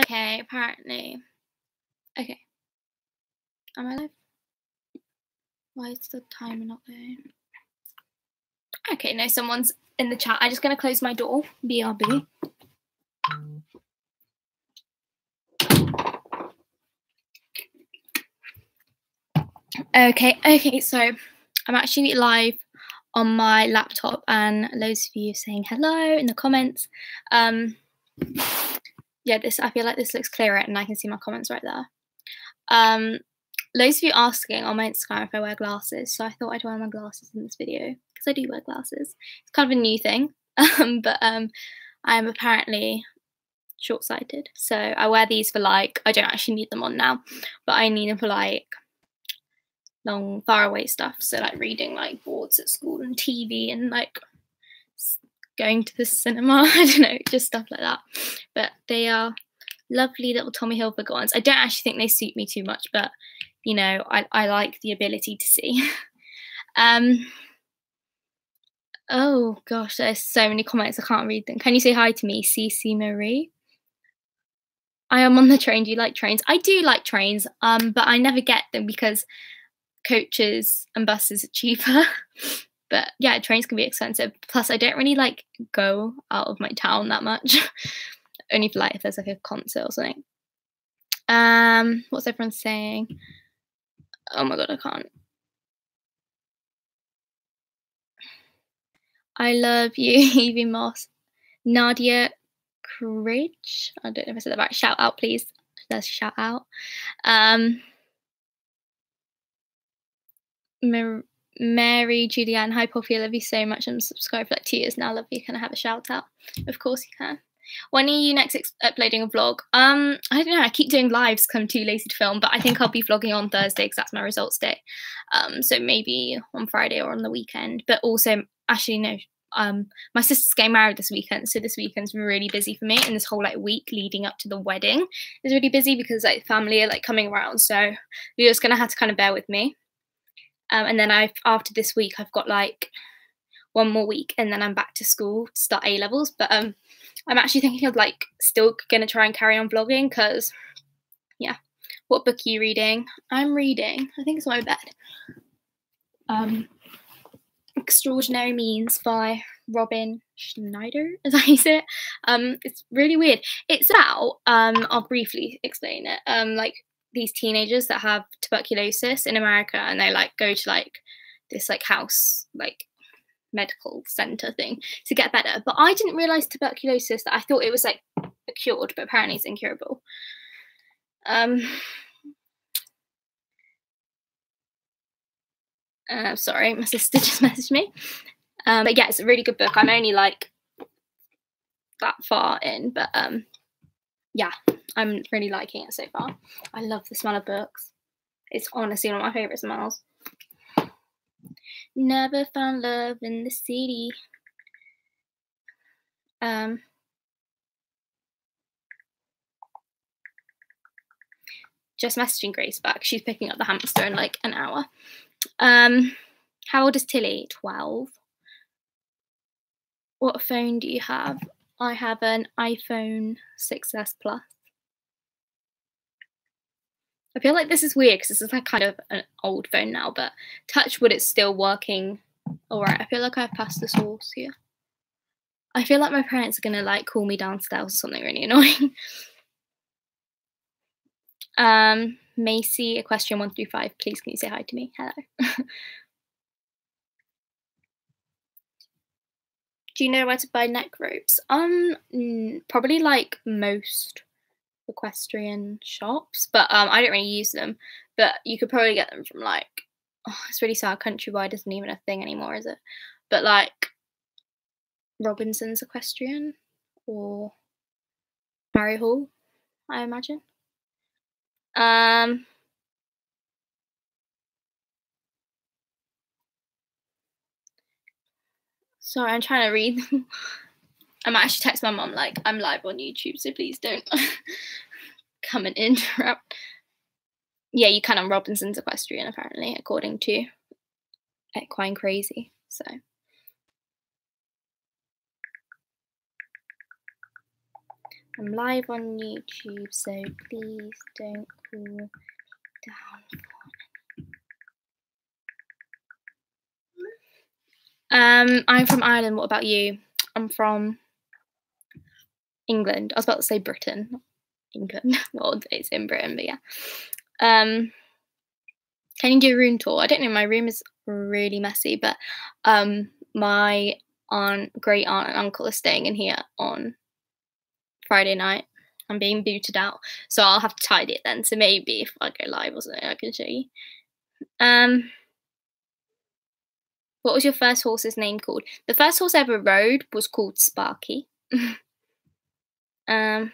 Okay, apparently. Okay. Am I live? Why is the timer not going? Okay, no, someone's in the chat. I'm just going to close my door. BRB. Okay, so I'm actually live on my laptop and loads of you are saying hello in the comments. Yeah, I feel like this looks clearer and I can see my comments right there. Loads of you asking on my Instagram if I wear glasses, so I thought I'd wear my glasses in this video because I do wear glasses. It's kind of a new thing, but I'm apparently short-sighted, so I wear these for like, I don't actually need them on now, but I need them for like long faraway stuff, so like reading like boards at school and TV and like going to the cinema. I don't know, just stuff like that. But they are lovely little Tommy Hilfiger ones. I don't actually think they suit me too much, but you know, I like the ability to see. Oh gosh, there's so many comments I can't read them. Can you say hi to me, CC Marie? I am on the train. Do you like trains? I do like trains, but I never get them because coaches and buses are cheaper. But yeah, trains can be expensive. Plus, I don't really like go out of my town that much. Only for like if there's like a concert or something. What's everyone saying? Oh my god, I can't. I love you, Evie Moss. Nadia Cridge. I don't know if I said that right. Shout out, please. Let's shout out. Mary Julianne, hi Poppy, I love you so much. I'm subscribed for like 2 years now. Love you. Can I have a shout out? Of course you can. When are you next uploading a vlog? I don't know. I keep doing lives because I'm too lazy to film, but I think I'll be vlogging on Thursday because that's my results day. So maybe on Friday or on the weekend. But also, actually no. My sister's getting married this weekend, so this weekend's really busy for me, and this whole like week leading up to the wedding is really busy because like family are like coming around. So you're just gonna have to kind of bear with me. And then after this week, I've got like 1 more week, and then I'm back to school to start A levels. But I'm actually thinking of like still gonna try and carry on vlogging because, yeah. What book are you reading? I'm reading. I think it's on my bed. Extraordinary Means by Robin Schneider, as I say it. It's really weird. It's about I'll briefly explain it. Like these teenagers that have tuberculosis in America, and they like go to like this like house like medical center thing to get better. But I didn't realize tuberculosis, that I thought it was like cured, but apparently it's incurable. Sorry, my sister just messaged me. But yeah, it's a really good book. I'm only like that far in, but yeah, I'm really liking it so far. I love the smell of books. It's honestly one of my favourite smells. Never found love in the city. Just messaging Grace back. She's picking up the hamster in like an hour. How old is Tilly? 12. What phone do you have? I have an iPhone 6S Plus. I feel like this is weird because this is like kind of an old phone now, but touch wood, it's still working alright. I feel like I've passed the source here. I feel like my parents are gonna like call me downstairs or something really annoying. Macy, Equestrian 135, please can you say hi to me? Hello. Do you know where to buy neck ropes? Probably like most equestrian shops, but I don't really use them. But you could probably get them from like, it's really sad, Countrywide isn't even a thing anymore, is it? But like Robinson's Equestrian or Barry Hall, I imagine. Sorry, I'm trying to read. I might actually text my mum like, I'm live on YouTube, so please don't come and interrupt. Yeah, you can on Robinson's Equestrian, apparently, according to Equine Crazy. So I'm live on YouTube, so please don't cool down. I'm from Ireland. What about you? I'm from England. I was about to say Britain, not England. Well, it's in Britain, but yeah. Can you do a room tour? I don't know. My room is really messy, but my great aunt and uncle are staying in here on Friday night. I'm being booted out, so I'll have to tidy it then. So maybe if I go live or something, I can show you. What was your first horse's name called? The first horse I ever rode was called Sparky. Are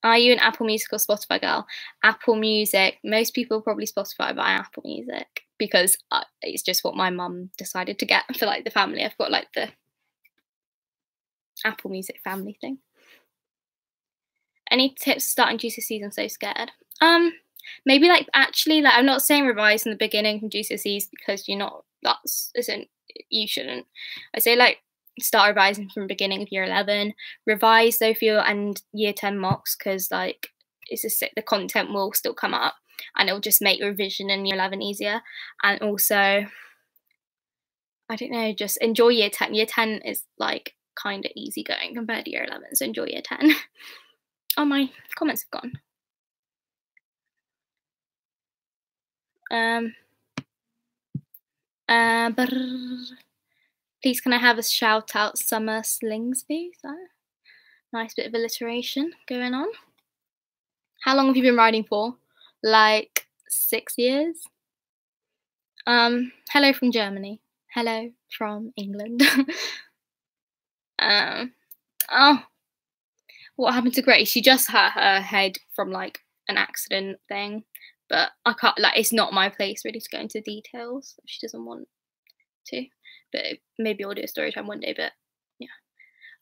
you an Apple Music or Spotify girl? Apple Music. Most people probably Spotify, but I'm Apple Music because it's just what my mum decided to get for like the family. I've got like the Apple Music family thing. Any tips for starting GCSEs? I'm so scared. Maybe like actually like I'm not saying revise in the beginning from GCSEs because you're not. You shouldn't. I say like start revising from the beginning of year 11. Revise though for your and year 10 mocks because like the content will still come up and it'll just make revision in year 11 easier. And also, I don't know, just enjoy year 10. Year 10 is like kind of easy going compared to year 11, so enjoy year 10. Oh, my comments have gone. Please can I have a shout out Summer Slingsby? Nice bit of alliteration going on. How long have you been riding for? Like 6 years. Hello from Germany. Hello from England. Oh, what happened to Grace? She just hurt her head from like an accident thing, but I can't like it's not my place really to go into details if she doesn't want to. But maybe I'll do a story time one day. But yeah,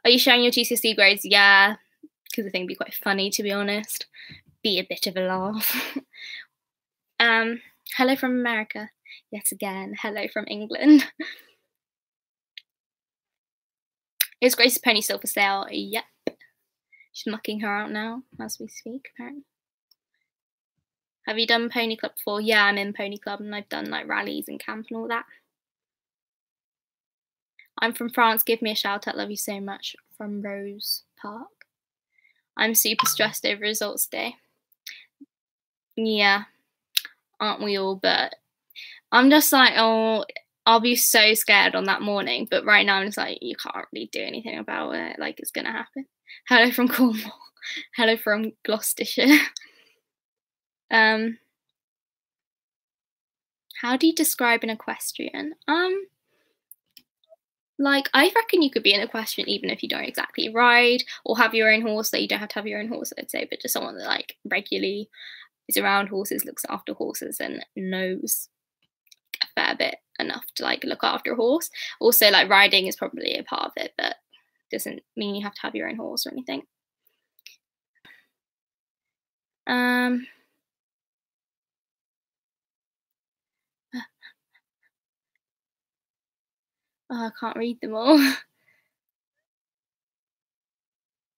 are you sharing your GCSE grades? Yeah, because I think it'd be quite funny to be honest. Be a bit of a laugh. Hello from America. Yet again, hello from England. Is Grace's pony still for sale? Yep. She's mucking her out now as we speak, apparently. Have you done pony club before? Yeah, I'm in pony club and I've done like rallies and camp and all that. I'm from France. Give me a shout out. Love you so much. From Rose Park. I'm super stressed over results day. Yeah, aren't we all? But I'm just like, oh, I'll be so scared on that morning. But right now I'm just like, you can't really do anything about it. Like it's gonna happen. Hello from Cornwall. Hello from Gloucestershire. How do you describe an equestrian? Like, I reckon you could be an equestrian even if you don't exactly ride or have your own horse. Like, you don't have to have your own horse, I'd say, but just someone that, like, regularly is around horses, looks after horses, and knows a fair bit enough to, like, look after a horse. Also, like, riding is probably a part of it, but doesn't mean you have to have your own horse or anything. Oh, I can't read them all.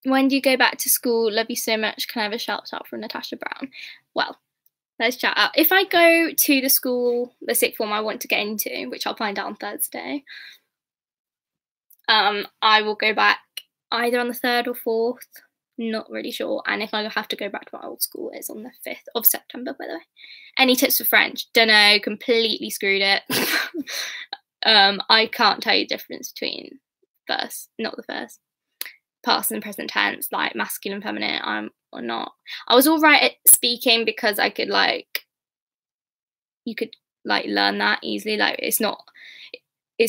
When do you go back to school? Love you so much. Can I have a shout out from Natasha Brown? Well, let's shout out. If I go to the school, the sixth form I want to get into, which I'll find out on Thursday, I will go back either on the 3rd or 4th. Not really sure. And if I have to go back to my old school, it's on the 5th of September, by the way. Any tips for French? Dunno, completely screwed it. I can't tell you the difference between past and present tense, like masculine, feminine. I'm or not. I was all right at speaking because I could you could learn that easily. Like it's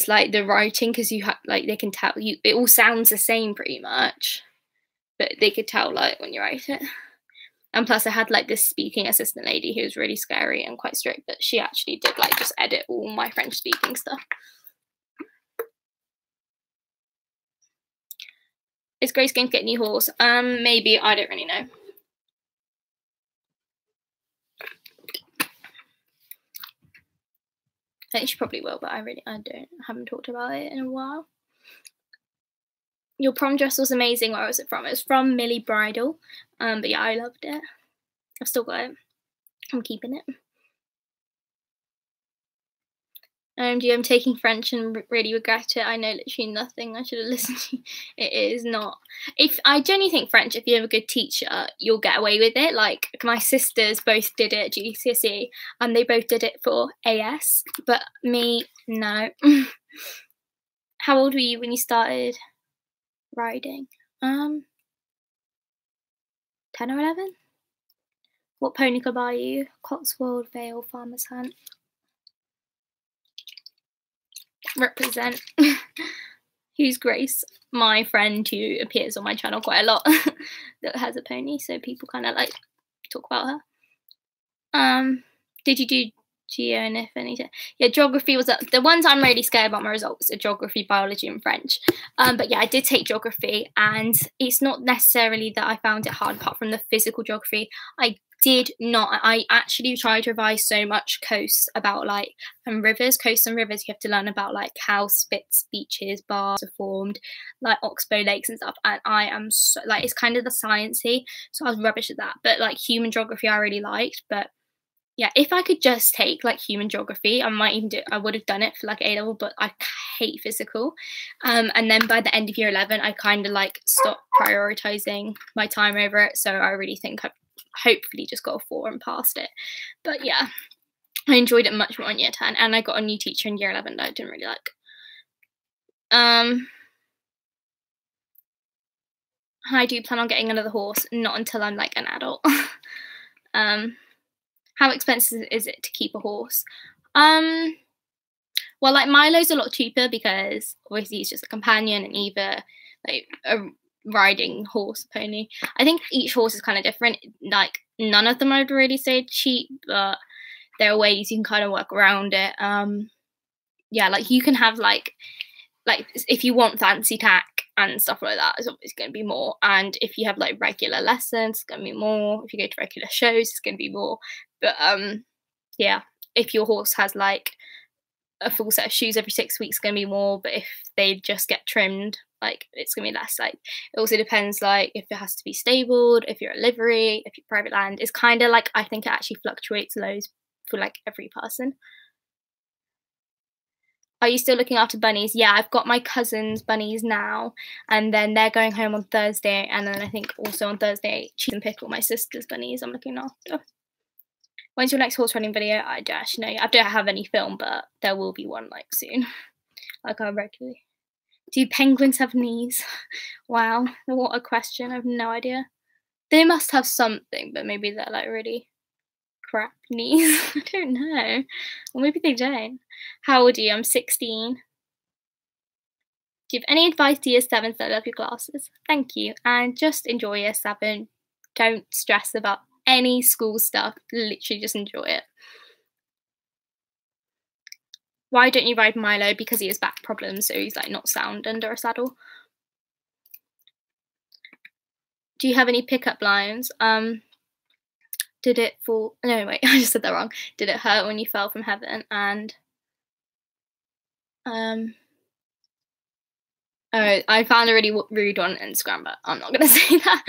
like the writing because you have they can tell you it all sounds the same pretty much, but they could tell like when you write it. And plus I had like this speaking assistant lady who was really scary and quite strict, but she actually did just edit all my French speaking stuff. Is Grace going to get a new horse? Maybe, I don't really know. I think she probably will, but I haven't talked about it in a while. Your prom dress was amazing. Where was it from? It was from Millie Bridal. But yeah, I loved it. I've still got it. I'm keeping it. I'm taking French and really regret it. I know literally nothing. I should have listened to you. It is not. If I genuinely think French, if you have a good teacher, you'll get away with it. Like my sisters both did it at GCSE, and they both did it for AS, but me, no. How old were you when you started riding? 10 or 11. What pony club are you? Cotswold, Vale, Farmer's Hunt. Represent. Who's Grace? My friend who appears on my channel quite a lot that has a pony, so people kind of like talk about her. Did you do geo and if anything? Yeah, geography was the ones I'm really scared about my results are geography, biology, and French. But yeah, I did take geography, and it's not necessarily that I found it hard apart from the physical geography. I actually tried to revise so much coasts about like coasts and rivers. You have to learn about like how spits, beaches, bars are formed, like oxbow lakes and stuff. And I am so like, it's kind of the sciencey, so I was rubbish at that. But like human geography, I really liked. But yeah, if I could just take like human geography, I would have done it for like A level, but I hate physical. And then by the end of year 11, I kind of like stopped prioritizing my time over it. So I really think I've hopefully just got a 4 and passed it. But yeah, I enjoyed it much more in year 10, and I got a new teacher in year 11 that I didn't really like. I do plan on getting another horse, not until I'm like an adult. How expensive is it to keep a horse? Well, like Milo's a lot cheaper because obviously he's just a companion, and either like a riding horse, pony. I think each horse is kind of different. Like none of them I'd really say cheap, but there are ways you can kind of work around it. Yeah, like you can have like if you want fancy tack and stuff like that, it's obviously going to be more. And if you have like regular lessons, it's going to be more. If you go to regular shows, it's going to be more. But yeah, if your horse has like a full set of shoes every 6 weeks, it's going to be more. But if they just get trimmed, like it's going to be less. Like it also depends like if it has to be stabled, if you're a livery, if you're private land. It's kind of like, I think it actually fluctuates loads for like every person. Are you still looking after bunnies? Yeah, I've got my cousin's bunnies now, and then they're going home on Thursday, and then I think also on Thursday, Cheese and Pickle, my sister's bunnies, I'm looking after. When's your next horse riding video? I don't actually know. I don't have any film, but there will be one like soon. Like I regularly. Do penguins have knees? Wow, what a question. I have no idea. They must have something, but maybe they're like really crap knees. I don't know. Or maybe they don't. How old are you? I'm 16. Do you have any advice to year 7s that love your classes? Thank you. And just enjoy year 7. Don't stress about any school stuff. Literally just enjoy it. Why don't you ride Milo? Because he has back problems, so he's like not sound under a saddle. Do you have any pickup lines? Did it fall? No, wait, I just said that wrong. Did it hurt when you fell from heaven? And oh, I found a really rude one on Instagram, but I'm not gonna say that.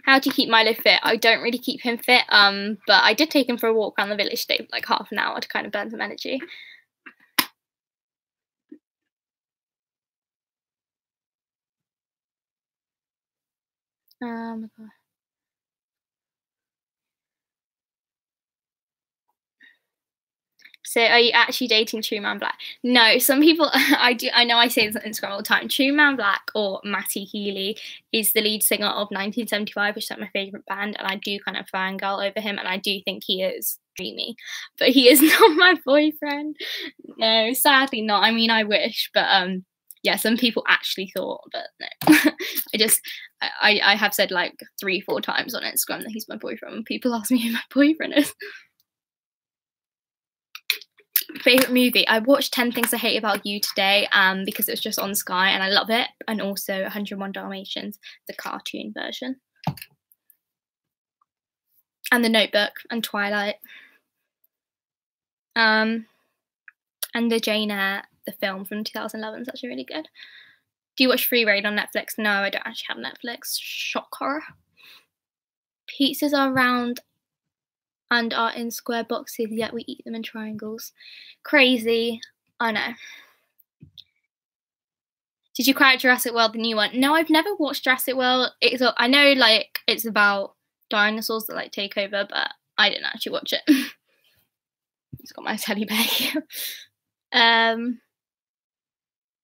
How do you keep Milo fit? I don't really keep him fit, but I did take him for a walk around the village today for like half an hour to kind of burn some energy. Oh my god. So are you actually dating True Man Black? No, some people, I know I say this on Instagram all the time. True Man Black, or Matty Healy, is the lead singer of 1975, which is like my favourite band, and I do kind of fangirl over him, and I do think he is dreamy. But he is not my boyfriend. No, sadly not. I mean, I wish, but yeah, some people actually thought, but no. I have said like 3-4 times on Instagram that he's my boyfriend, and people ask me who my boyfriend is. Favorite movie? I watched 10 Things I Hate About You today because it was just on Sky and I love it, and also 101 Dalmatians, the cartoon version, and The Notebook and Twilight. And the Jane Eyre, the film from 2011, is actually really good. Do you watch Free Reign on Netflix? No, I don't actually have Netflix. Shocker. Pizzas are round and are in square boxes, yet we eat them in triangles. Crazy. I know. Did you cry at Jurassic World, the new one? No, I've never watched Jurassic World. I know, like, it's about dinosaurs that, like, take over, but I didn't actually watch it. It's got my teddy bear here.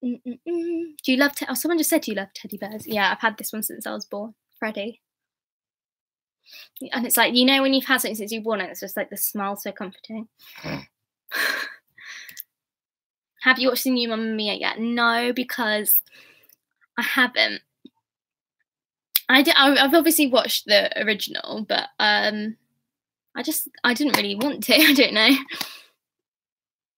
Do you love someone just said, do you love teddy bears? Yeah, I've had this one since I was born. Freddie. And it's like, you know when you've had something since you've born it, it's just like the smell so comforting. Have you watched the new Mamma Mia yet? No, because I haven't. I've obviously watched the original, but I didn't really want to. I don't know.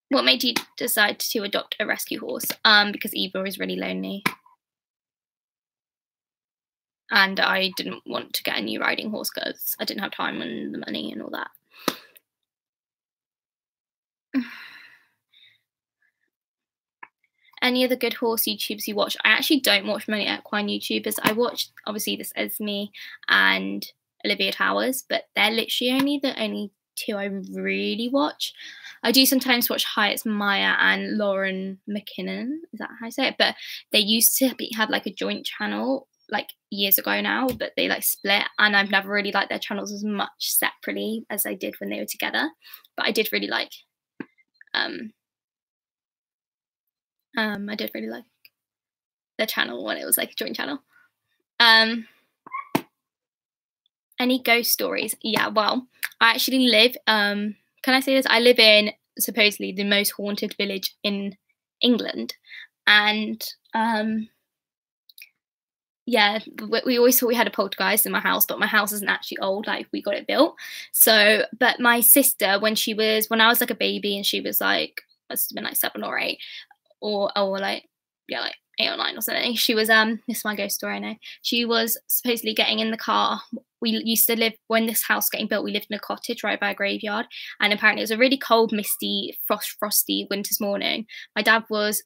What made you decide to adopt a rescue horse? Because Eva is really lonely. And I didn't want to get a new riding horse because I didn't have time and the money and all that. Any other good horse YouTubers you watch? I actually don't watch many equine YouTubers. I watched, obviously, this Esme and Olivia Towers, but they're literally only the only two I really watch. I do sometimes watch Hyatt's Maya and Lauren McKinnon. Is that how I say it? But they used to have like a joint channel like years ago now, but they like split, and I've never really liked their channels as much separately as I did when they were together. But I did really like their channel when it was like a joint channel. Any ghost stories? Yeah, well, I actually live, can I say this? I live in supposedly the most haunted village in England. And yeah, we always thought we had a poltergeist in my house, but my house isn't actually old, like we got it built. So, but my sister, when I was like a baby and she was like, must have been like 7 or 8, or like, yeah, like 8 or 9 or something. She was, this is my ghost story, I know. She was supposedly getting in the car. We used to live, when this house was getting built, we lived in a cottage right by a graveyard. And apparently it was a really cold, misty, frosty winter's morning. My dad was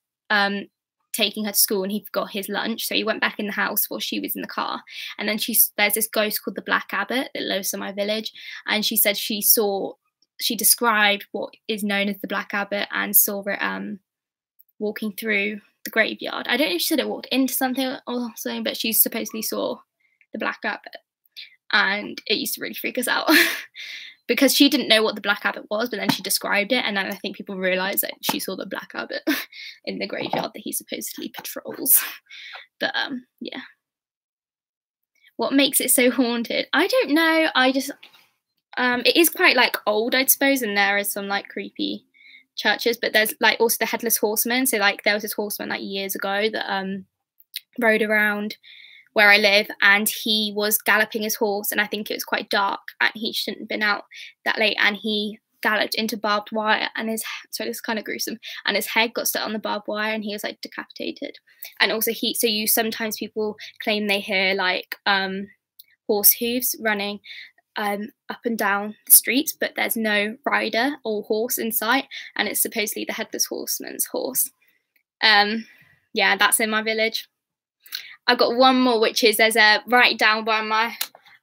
taking her to school and he forgot his lunch. So he went back in the house while she was in the car. And then there's this ghost called the Black Abbot that lives in my village. And she said she described what is known as the Black Abbot and saw it walking through the graveyard. I don't know if she said it walked into something or something, but she supposedly saw the Black Abbot. And it used to really freak us out because she didn't know what the Black Abbot was, but then she described it, and then I think people realised that she saw the Black Abbot in the graveyard that he supposedly patrols. But yeah. What makes it so haunted? I don't know. I just it is quite like old, I suppose, and there is some like creepy churches, but there's like also the Headless Horseman. So like there was this horseman like years ago that rode around where I live, and he was galloping his horse, and I think it was quite dark and he shouldn't have been out that late, and he galloped into barbed wire, and this is kind of gruesome, and his head got stuck on the barbed wire and he was like decapitated. And also sometimes people claim they hear like horse hooves running up and down the streets, but there's no rider or horse in sight, and it's supposedly the Headless Horseman's horse. Yeah, that's in my village. I've got one more, which is there's a right down by my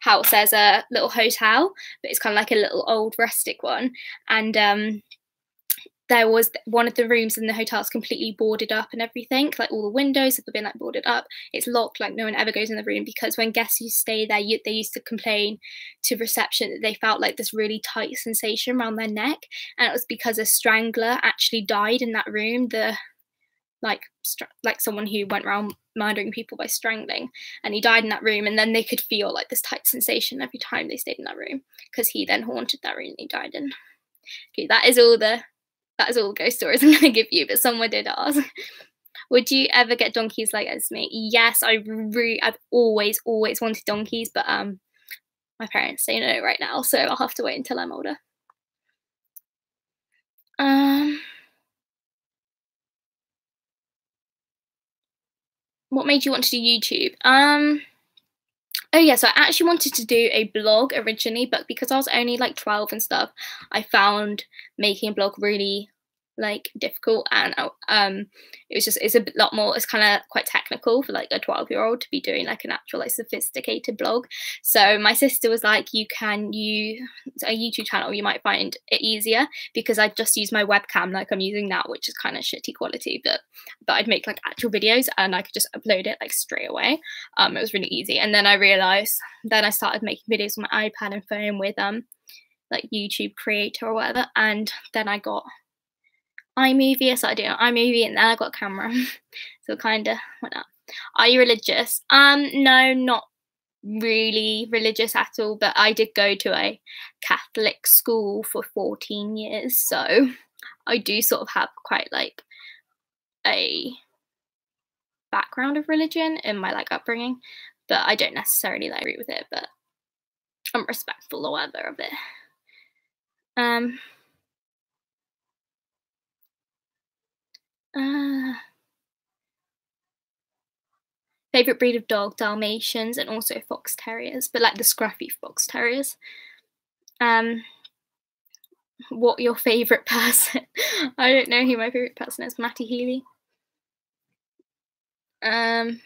house, there's a little hotel, but it's kind of like a little old rustic one, and there was one of the rooms in the hotel is completely boarded up and everything, like all the windows have been like boarded up. It's locked, like no one ever goes in the room, because when guests used to stay there, they used to complain to reception that they felt like this really tight sensation around their neck, and it was because a strangler actually died in that room. Like someone who went around murdering people by strangling, and he died in that room, and then they could feel like this tight sensation every time they stayed in that room, because he then haunted that room he died in. Okay, that is all the ghost stories I'm going to give you, but someone did ask. Would you ever get donkeys like Esme? Yes, I've always wanted donkeys, but my parents say no right now, so I'll have to wait until I'm older. What made you want to do YouTube? Oh yeah, so I actually wanted to do a blog originally, but because I was only like 12 and stuff, I found making a blog really like difficult, and it's a lot more, it's kind of quite technical for like a 12-year-old to be doing like an actual like sophisticated blog. So my sister was like, you can use a YouTube channel, you might find it easier, because I just use my webcam like I'm using now, which is kind of shitty quality, but I'd make like actual videos and I could just upload it like straight away. It was really easy. And then I realized, then I started making videos on my iPad and phone with like YouTube Creator or whatever, and then I got iMovie. I started doing iMovie, and then I got a camera. So it kind of went up. Are you religious? No, not really religious at all, but I did go to a Catholic school for 14 years, so I do sort of have quite like a background of religion in my like upbringing, but I don't necessarily like agree with it, but I'm respectful or whatever of it. Favorite breed of dog? Dalmatians and also fox terriers, but like the scruffy fox terriers. What your favorite person? I don't know who my favorite person is. Matty Healy. Do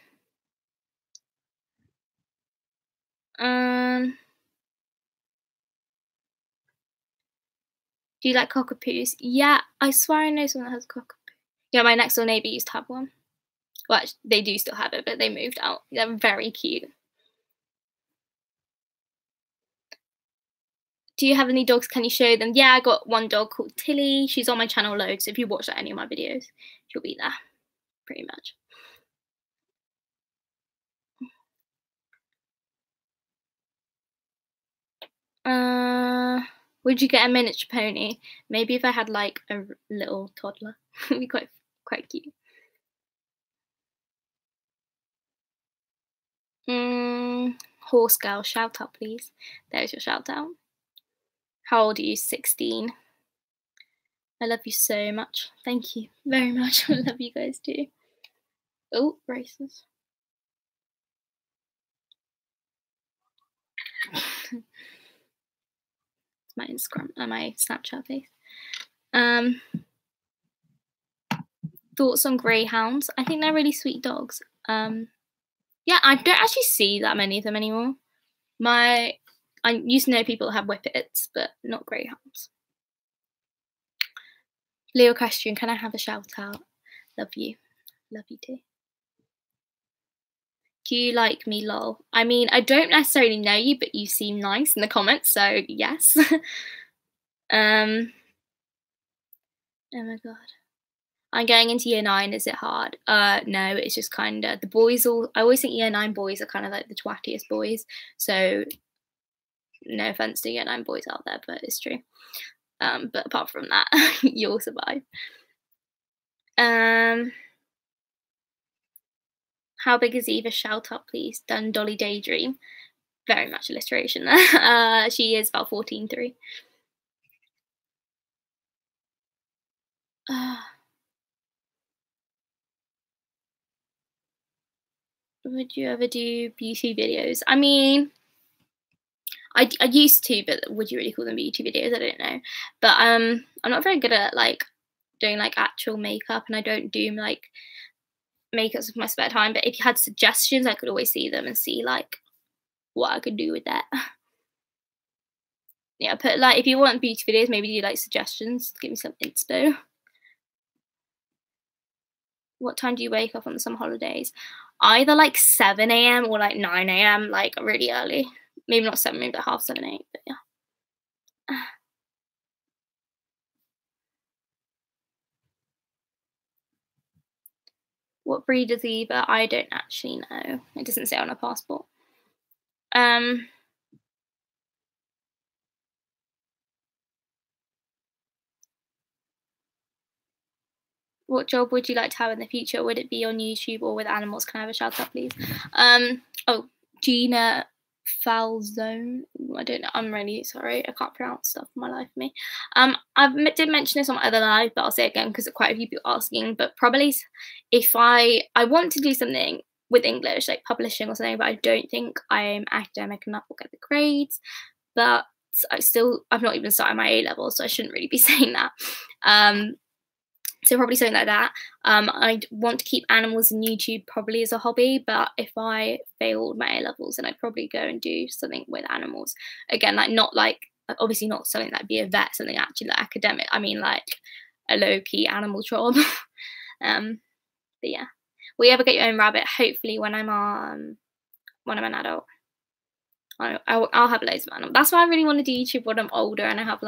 you like cockapoos? Yeah, I swear I know someone that has a cockapoo. Yeah, my next door neighbour used to have one. Well, actually, they do still have it, but they moved out. They're very cute. Do you have any dogs? Can you show them? Yeah, I got one dog called Tilly. She's on my channel loads, so if you watch any of my videos, she'll be there, pretty much. Would you get a miniature pony? Maybe if I had like a little toddler. It'd be quite cute. Horse girl, shout out please. There's your shout out. How old are you? 16. I love you so much. Thank you very much. I love you guys too. Oh, braces. My Instagram, my Snapchat face. Thoughts on greyhounds? I think they're really sweet dogs. Yeah, I don't actually see that many of them anymore. I used to know people that have whippets, but not greyhounds. Leo question, can I have a shout out? Love you. Love you too. Do you like me, lol? I mean, I don't necessarily know you, but you seem nice in the comments, so yes. Oh my god. I'm going into year 9, is it hard? No, it's just kind of, the boys I always think year 9 boys are kind of like the twattiest boys, so no offense to year 9 boys out there, but it's true. But apart from that, you'll survive. How big is Eva? Shout out please. Done Dolly Daydream. Very much alliteration there. She is about 14.3. Would you ever do beauty videos? I mean, I used to, but would you really call them beauty videos? I don't know. But I'm not very good at like doing like actual makeup, and I don't do like makeups with my spare time. But if you had suggestions, I could always see them and see like what I could do with that. Yeah, put like, if you want beauty videos, maybe do like suggestions. Give me some inspo. What time do you wake up on some holidays? Either like 7 a.m. or like 9 a.m. like really early. Maybe not 7, maybe like half 7, 8, but yeah. What breed is Eva? I don't actually know. It doesn't say on her passport. What job would you like to have in the future? Would it be on YouTube or with animals? Can I have a shout out, please? Oh, Gina Falzone. I don't know. I'm really sorry. I can't pronounce stuff in my life for me. I did mention this on my other live, but I'll say it again because quite a few people asking. But probably if I want to do something with English, like publishing or something, but I don't think I'm academic enough or get the grades. But I've not even started my A level, so I shouldn't really be saying that. So probably something like that. I'd want to keep animals in YouTube probably as a hobby, but if I failed my A levels, then I'd probably go and do something with animals. Again, like not like, obviously not something like be a vet, something actually like academic. I mean like a low-key animal job. But yeah. Will you ever get your own rabbit? Hopefully when I'm an adult. I'll have loads of animals. That's why I really want to do YouTube when I'm older, and I'll have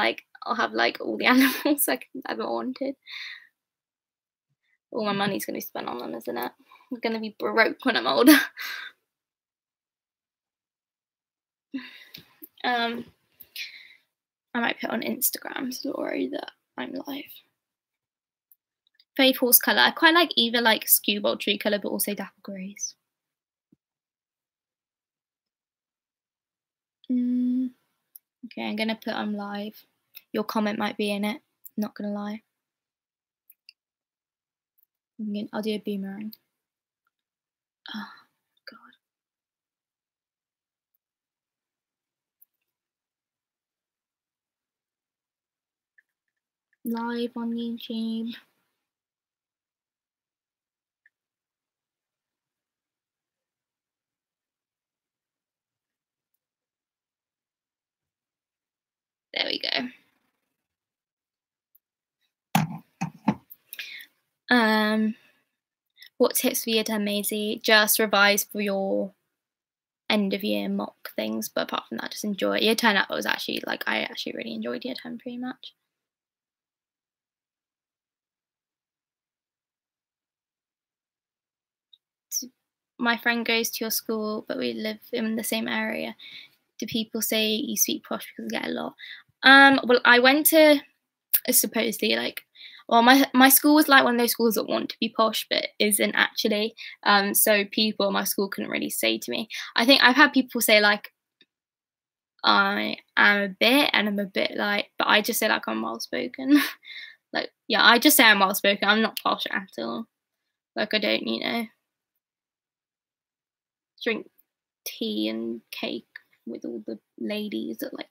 like all the animals I ever wanted. All my money's going to be spent on them, isn't it? I'm going to be broke when I'm older. I might put on Instagram story that I'm live. Fave horse colour. I quite like either like scuba or tree colour, but also dapple greys. Okay, I'm going to put on live. Your comment might be in it. Not going to lie. I'll do a boomerang. Oh, God. Live on YouTube. There we go. What tips for year 10, Maisie? Just revise for your end of year mock things, but apart from that, just enjoy it. Year 10 was actually like, I actually really enjoyed year 10 pretty much. My friend goes to your school, but we live in the same area. Do people say you speak posh because you get a lot? Well, I went to supposedly like, well, my school was like one of those schools that want to be posh but isn't actually. So people at my school couldn't really say to me. I think I've had people say like I am a bit, and I'm a bit like, but I just say like I'm well spoken. Like, yeah, I just say I'm well spoken. I'm not posh at all. Like I don't, drink tea and cake with all the ladies at like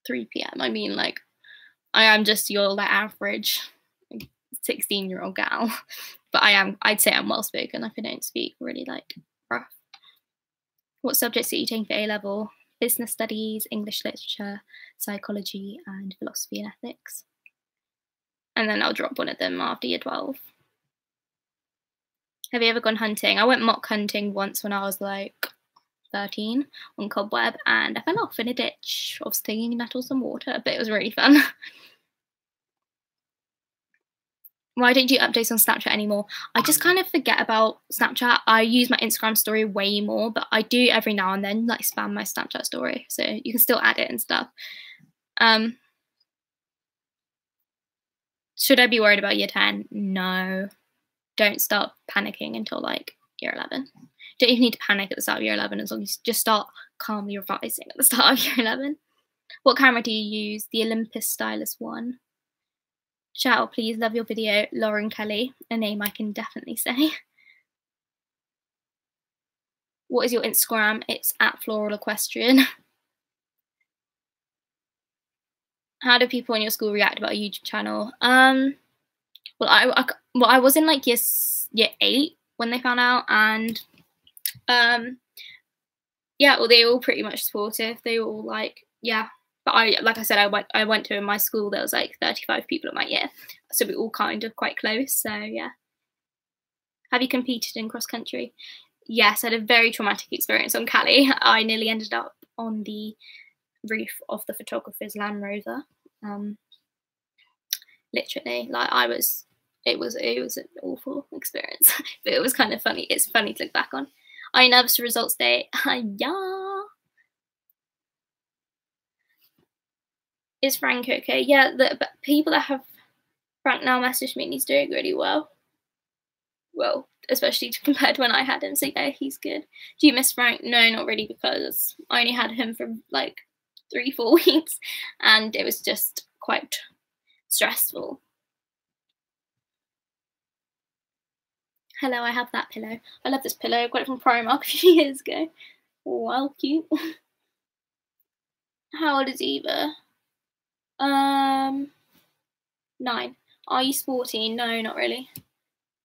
3 p.m. I mean, like, I am just your like average 16-year-old gal, but I'd say I'm well spoken. Like I don't speak really like rough. What subjects are you taking for A level? Business studies, English literature, psychology, and philosophy and ethics. And then I'll drop one of them after year 12. Have you ever gone hunting? I went mock hunting once when I was like 13 on Cobweb, and I fell off in a ditch of stinging nettles and water, but it was really fun. Why don't you update on Snapchat anymore? I just kind of forget about Snapchat. I use my Instagram story way more, but I do every now and then like spam my Snapchat story, so you can still add it and stuff. Should I be worried about year 10? No. Don't start panicking until like year 11. Don't even need to panic at the start of year 11 as long as you just start calmly revising at the start of year 11. What camera do you use? The Olympus Stylus 1. Shout out, please. Love your video. Lauren Kelly, a name I can definitely say. What is your Instagram? It's @FloralEquestrian. How do people in your school react about a YouTube channel? Well, I was in like year 8 when they found out, and yeah, well, they were all pretty much supportive. They were all like, yeah. But like I said, I went to my school. There was like 35 people in my year, so we were all kind of quite close. So yeah. Have you competed in cross country? Yes, I had a very traumatic experience on Cali. I nearly ended up on the roof of the photographer's Land Rover. Literally, like it was an awful experience, but it was kind of funny. It's funny to look back on. Are you nervous for results day? Yeah. Is Frank okay? Yeah, the people that have Frank now messaged me and he's doing really well. Well, especially compared to when I had him, so yeah, he's good. Do you miss Frank? No, not really, because I only had him for like 3-4 weeks, and it was just quite stressful. Hello, I have that pillow. I love this pillow. I got it from Primark a few years ago. Wow, cute. How old is Eva? 9. Are you sporty? No, not really.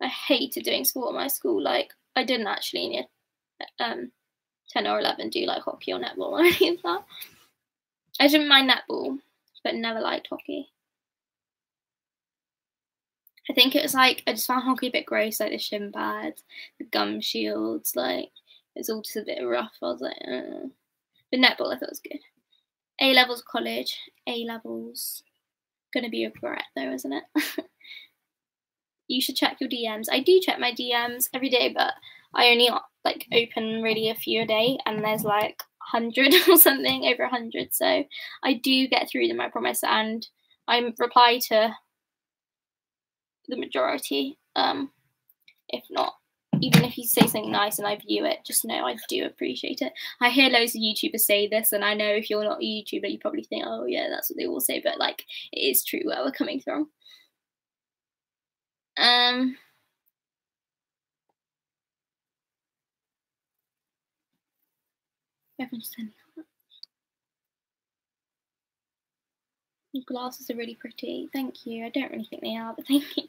I hated doing sport at my school. Like, I didn't actually in year 10 or 11 do like hockey or netball or any of that. I didn't mind netball, but never liked hockey. I think it was like, I just found hockey a bit gross, like the shin pads, the gum shields, like, it's all just a bit rough. I was like, But netball I thought was good. A levels college, A levels. Gonna be a regret though, isn't it? You should check your DMs. I do check my DMs every day, but I only like open really a few a day, and there's like 100 or something, over 100. So I do get through them, I promise, and I reply to the majority. If not, even if you say something nice and I view it, just know I do appreciate it. I hear loads of YouTubers say this, and I know if you're not a YouTuber, you probably think, oh yeah, that's what they all say, but like, it is true where we're coming from. Your glasses are really pretty. Thank you. I don't really think they are, but thank you.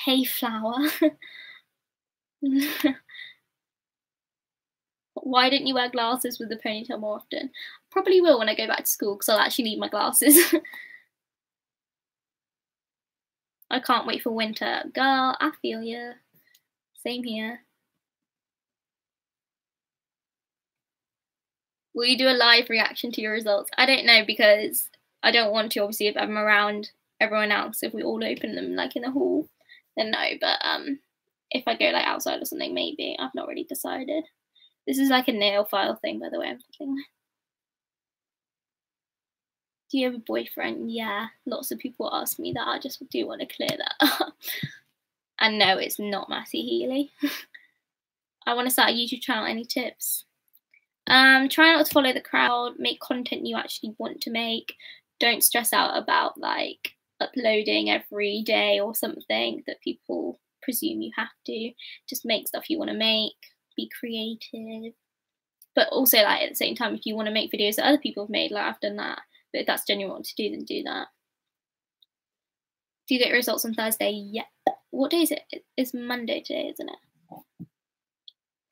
Hey, flower. Why didn't you wear glasses with the ponytail more often? Probably will when I go back to school, because I'll actually need my glasses. I can't wait for winter. Girl, I feel ya. Same here. Will you do a live reaction to your results? I don't know, because I don't want to, obviously, if I'm around everyone else. If we all open them like in the hall, then no. But if I go like outside or something, maybe. I've not really decided. This is like a nail file thing, by the way, I'm thinking. Do you have a boyfriend? Yeah, lots of people ask me that. I just do want to clear that up. And no, it's not Matty Healy. I want to start a YouTube channel. Any tips? Try not to follow the crowd. Make content you actually want to make. Don't stress out about like uploading every day or something that people presume you have to. Just make stuff you want to make. Be creative. But also, like, at the same time, if you want to make videos that other people have made, like, I've done that. But if that's genuine what to do, then do that. Do you get your results on Thursday? Yep. What day is it? It's Monday today, isn't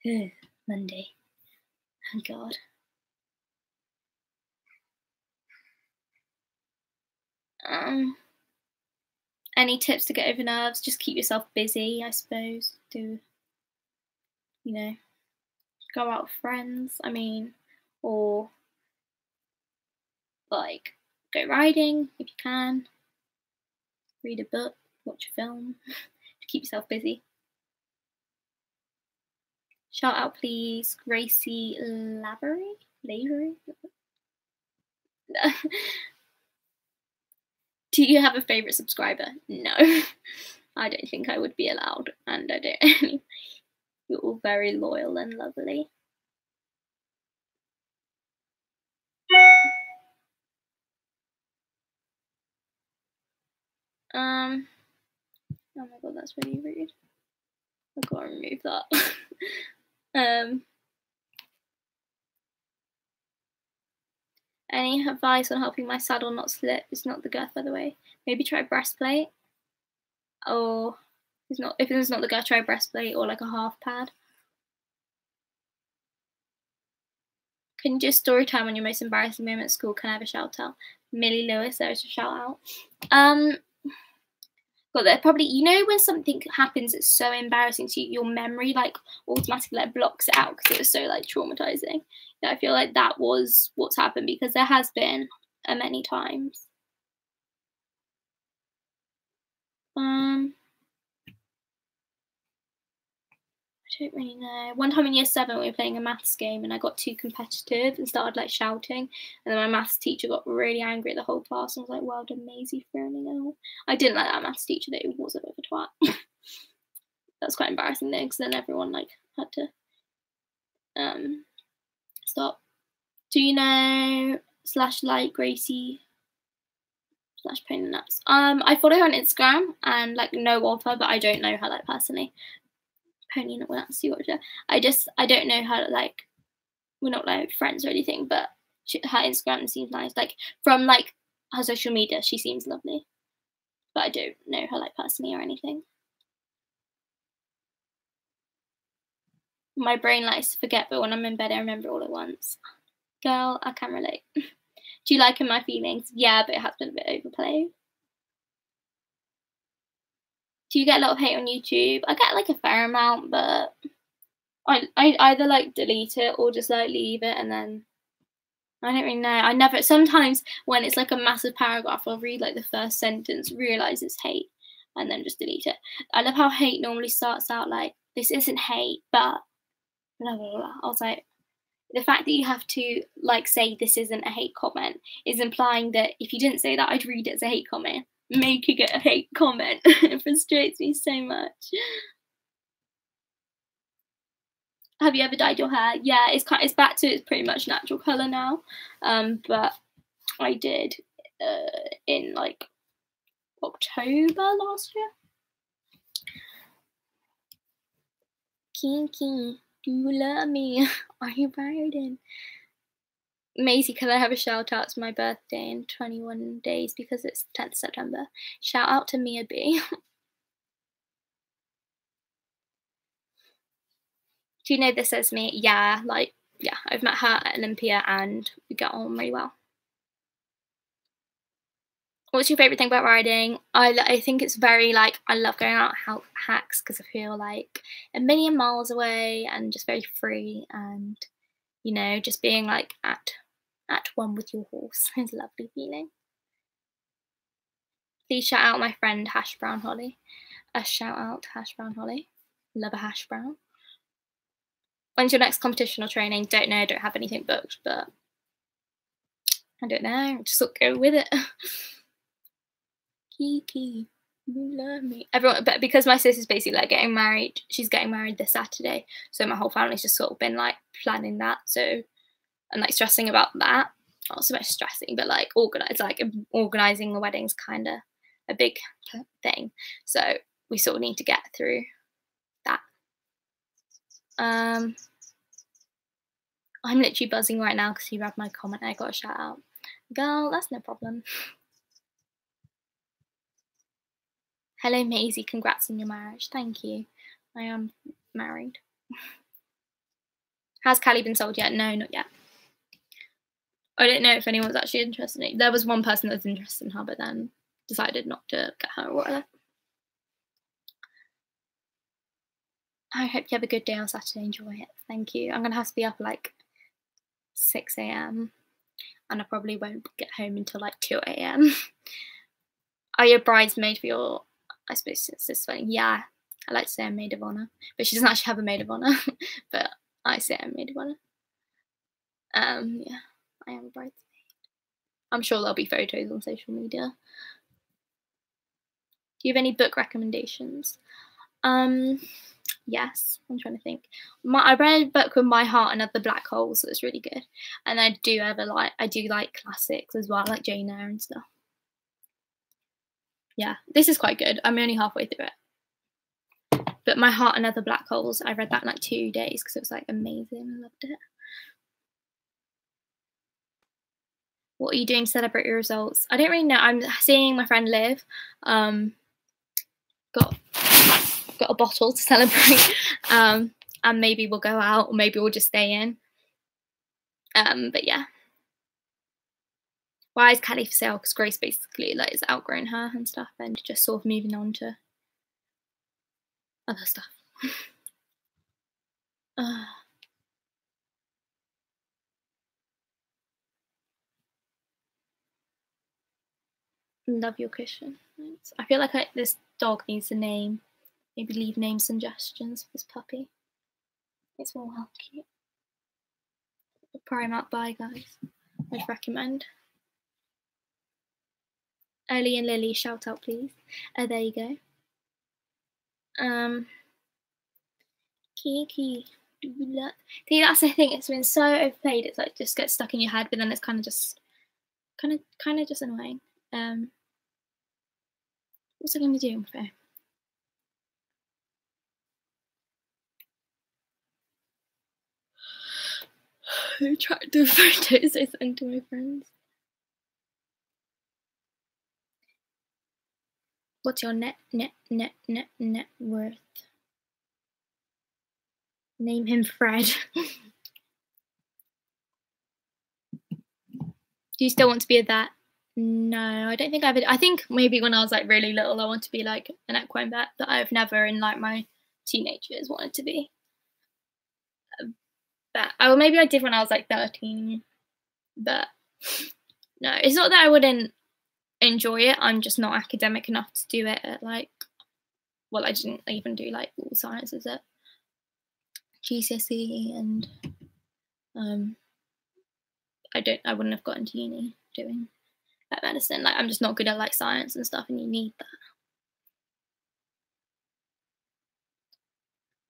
it? Monday. Oh, God. Any tips to get over nerves? Just keep yourself busy, I suppose. Do, you know, go out with friends, I mean, or, like, go riding if you can. Read a book, watch a film. Keep yourself busy. Shout out, please, Gracie Lavery? Do you have a favourite subscriber? No. I don't think I would be allowed, and I don't. You're all very loyal and lovely. Oh my god, that's really rude. I've got to remove that. Any advice on helping my saddle not slip? It's not the girth, by the way. Maybe try breastplate. Or if it's not the girth, try breastplate or like a half pad. Can you do a story time on your most embarrassing moment at school? Can I have a shout out? Millie Lewis, there's a shout out. But they're probably, you know, when something happens that's so embarrassing to you, your memory like automatically like blocks it out because it was so like traumatizing. Yeah, I feel like that was what's happened, because there has been many times. I don't really know. One time in year 7 we were playing a maths game and I got too competitive and started like shouting, and then my maths teacher got really angry at the whole class and was like, well done Maisie for running out. I didn't like that maths teacher, though. It was a bit of a twat. That's quite embarrassing though, because then everyone like had to stop. Do you know /like Gracie /Pony Nuts? I follow her on Instagram and like know of her, but I don't know her like personally. Pony not without sea watcher. I don't know how to, like, we're not like friends or anything, but her Instagram seems nice. Like from like her social media, she seems lovely, but I don't know her like personally or anything. My brain likes to forget, but when I'm in bed, I remember all at once. Girl, I can relate. Do you like In My Feelings? Yeah, but it has been a bit overplayed. Do you get a lot of hate on YouTube? I get like a fair amount, but I either like delete it or just like leave it, and then I don't really know. I never. Sometimes when it's like a massive paragraph, I'll read like the first sentence, realize it's hate, and then just delete it. I love how hate normally starts out like, "This isn't hate, but blah blah blah." I was like, the fact that you have to like say this isn't a hate comment is implying that if you didn't say that, I'd read it as a hate comment, making it a hate comment. It frustrates me so much. Have you ever dyed your hair? Yeah, it's back to its pretty much natural colour now. But I did in like October last year. Kinky, do you love me? Are you riding? Maisie, can I have a shout out to my birthday in 21 days because it's 10th September? Shout out to Mia B. Do you know this as me? Yeah, like, yeah, I've met her at Olympia and we get on really well. What's your favourite thing about riding? I think it's very, like, I love going out hacks because I feel like a million miles away and just very free, and, you know, just being, like, at one with your horse is a lovely feeling. Please shout out my friend Hash Brown Holly. A shout out to Hash Brown Holly. Love a hash brown. When's your next competition or training? Don't know, don't have anything booked, but I don't know, just sort of go with it. Kiki, you love me. Everyone, but because my sister's basically like getting married, she's getting married this Saturday, so my whole family's just sort of been like planning that, so, and like stressing about that. Not so much stressing, but like organising the wedding's kind of a big thing, so we sort of need to get through that. I'm literally buzzing right now because you read my comment. I got a shout out. Girl, that's no problem. Hello Maisie, congrats on your marriage. Thank you. I am married. Has Callie been sold yet? No, not yet. I don't know if anyone's actually interested in it. There was one person that was interested in her, but then decided not to get her or whatever. I hope you have a good day on Saturday. Enjoy it. Thank you. I'm going to have to be up at like 6 a.m. and I probably won't get home until like 2 a.m. Are you a bridesmaid for your, I suppose it's this wedding? Yeah, I like to say I'm maid of honour, but she doesn't actually have a maid of honour, but I say I'm maid of honour. Yeah, I am a bridesmaid. I'm sure there'll be photos on social media. Do you have any book recommendations? Yes, I'm trying to think. I read a book with My Heart and Other Black Holes that was really good, and I do like classics as well, like Jane Eyre and stuff. Yeah, this is quite good. I'm only halfway through it, but My Heart and Other Black Holes, I read that in like 2 days because it was like amazing. I loved it. What are you doing to celebrate your results? I don't really know. I'm seeing my friend Liv. Got a bottle to celebrate, and maybe we'll go out, or maybe we'll just stay in. But yeah. Why is Callie for sale? Because Grace basically like has outgrown her and stuff, and just sort of moving on to other stuff. Love your cushion. I feel like this dog needs a name. Maybe leave name suggestions for this puppy. It's all well cute. Primark buy, guys. I'd recommend. Ellie and Lily, shout out please. There you go. Kiki. See, that's the thing. It's been so overplayed. It's like just gets stuck in your head, but then it's kind of just annoying. What's I going to do? attractive photos I send to my friends. What's your net worth? Name him Fred. Do you still want to be a vet? No, I don't think I think maybe when I was like really little, I wanted to be like an equine vet, but I've never in like my teenage years wanted to be a vet. Oh, maybe I did when I was like 13, but no, it's not that I wouldn't enjoy it. I'm just not academic enough to do it at like, well, I didn't even do like all sciences at GCSE, and I wouldn't have gotten to uni doing that medicine. Like, I'm just not good at like science and stuff, and you need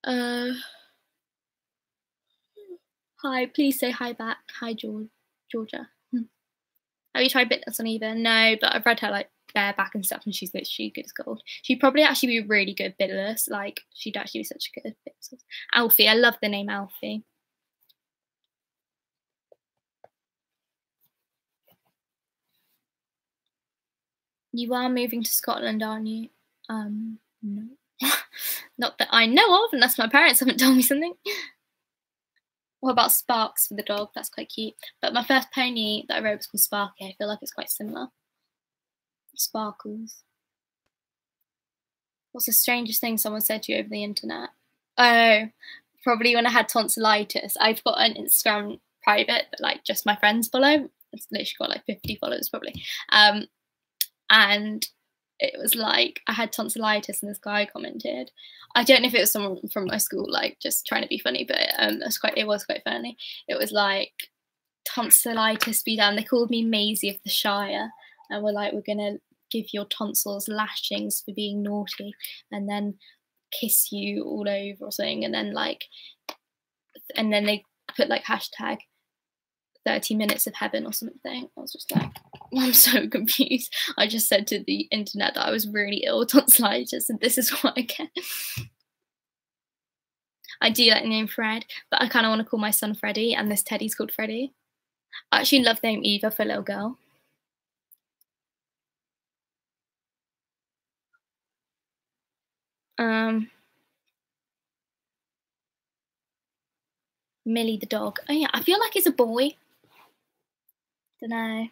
that. Hi, please say hi back. Hi, Georgia. Have you tried Bitless on either? No, but I've read her like bareback and stuff, and she's literally good as gold. She'd probably actually be really good Bitless. Like, she'd actually be such a good Bitless. Alfie, I love the name Alfie. You are moving to Scotland, aren't you? No. Not that I know of, unless my parents haven't told me something. What about Sparks for the dog? That's quite cute. But my first pony that I rode was called Sparky. I feel like it's quite similar. Sparkles. What's the strangest thing someone said to you over the internet? Oh, probably when I had tonsillitis. I've got an Instagram private that like just my friends follow. It's literally got like 50 followers probably. And it was like I had tonsillitis, and this guy commented. I don't know if it was someone from my school, like just trying to be funny, but it was quite funny. It was like, tonsillitis be damned. They called me Maisie of the Shire, and we're gonna give your tonsils lashings for being naughty, and then kiss you all over or something, and then they put like hashtag 30 minutes of heaven or something. I was just like, I'm so confused. I just said to the internet that I was really ill with tonsillitis, and this is what I get. I do like the name Fred, but I kind of want to call my son Freddie, and this teddy's called Freddie. I actually love the name Eva for a little girl. Millie the dog. Oh yeah, I feel like it's a boy. Don't know.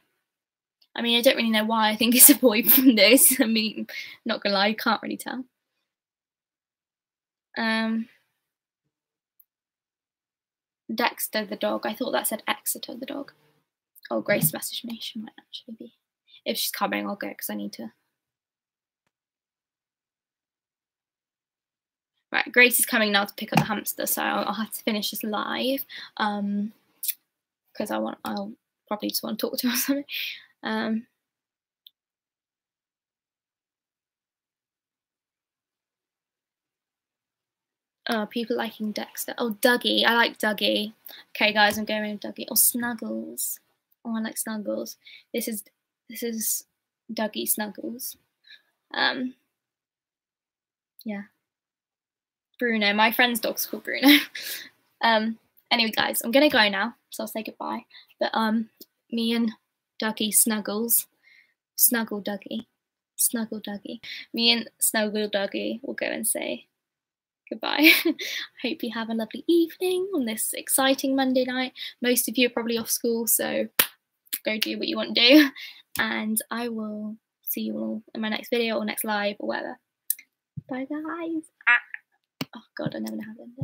I mean, I don't really know why I think it's a boy from this. I mean, not gonna lie, I can't really tell. Dexter the dog. I thought that said Exeter the dog. Oh, Grace messaged me. She might actually be. If she's coming, I'll go because I need to. Right, Grace is coming now to pick up the hamster, so I'll have to finish this live. Because I'll probably just want to talk to her or something. People liking Dexter. Oh, Dougie. I like Dougie. Okay, guys, I'm going with Dougie. Or Snuggles. Oh, I like Snuggles. This is Dougie Snuggles. Yeah. Bruno. My friend's dog's called Bruno. Anyway, guys, I'm gonna go now, so I'll say goodbye. But me and Dougie Snuggles, Snuggle Dougie. Me and Snuggle Dougie will go and say goodbye. I hope you have a lovely evening on this exciting Monday night. Most of you are probably off school, so go do what you want to do. And I will see you all in my next video or next live or whatever. Bye, guys. Oh, God, I never know how to end it.